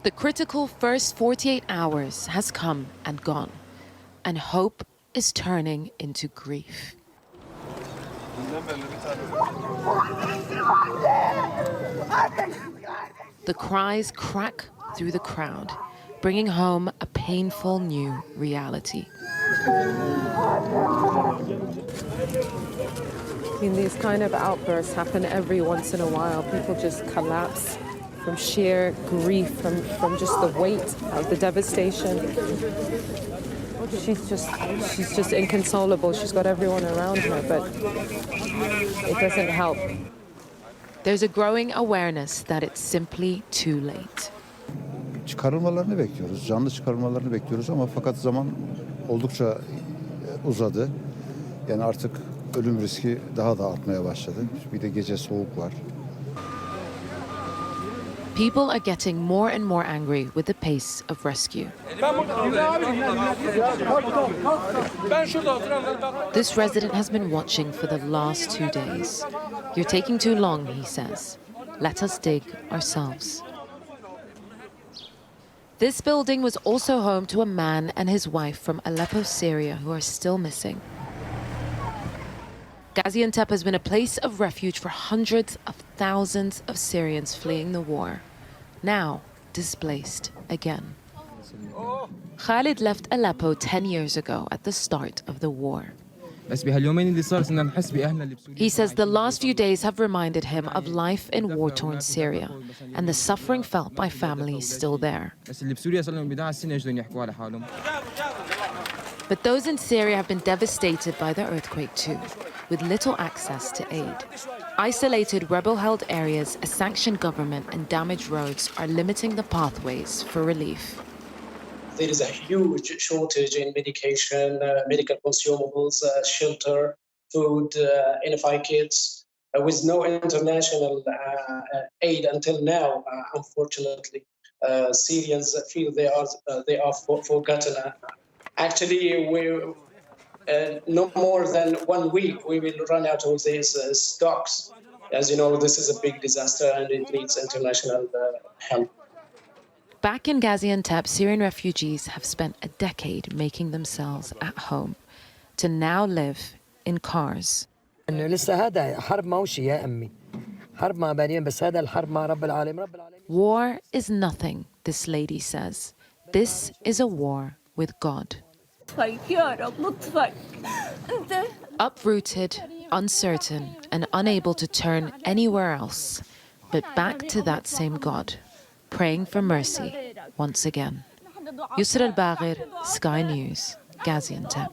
The critical first 48 hours has come and gone, and hope is turning into grief. The cries crack through the crowd, bringing home a painful new reality. I mean, these kind of outbursts happen every once in a while. People just collapse from sheer grief, from just the weight of the devastation. She's just inconsolable. She's got everyone around her, but it doesn't help. There's a growing awareness that it's simply too late. Çıkarılmalarını bekliyoruz, canlı çıkarılmalarını bekliyoruz ama fakat zaman oldukça uzadı. Yani artık ölüm riski daha da artmaya başladı. Bir de gece soğuk var. People are getting more and more angry with the pace of rescue. This resident has been watching for the last 2 days. You're taking too long, he says. Let us dig ourselves. This building was also home to a man and his wife from Aleppo, Syria, who are still missing. Gazientep has been a place of refuge for hundreds of thousands of Syrians fleeing the war, now displaced again. Khalid left Aleppo 10 years ago at the start of the war. He says the last few days have reminded him of life in war-torn Syria and the suffering felt by families still there. But those in Syria have been devastated by the earthquake too, with little access to aid. Isolated rebel-held areas, a sanctioned government, and damaged roads are limiting the pathways for relief. There is a huge shortage in medication, medical consumables, shelter, food, NFI kits, with no international aid until now. Unfortunately, Syrians feel they are forgotten. Actually, no more than 1 week we will run out of these stocks. As you know, this is a big disaster and it needs international help. Back in Gaziantep, Syrian refugees have spent a decade making themselves at home, to now live in cars. War is nothing, this lady says. This is a war with God. Uprooted, uncertain, and unable to turn anywhere else, but back to that same God, praying for mercy once again. Yusra al-Baghir, Sky News, Gaziantep.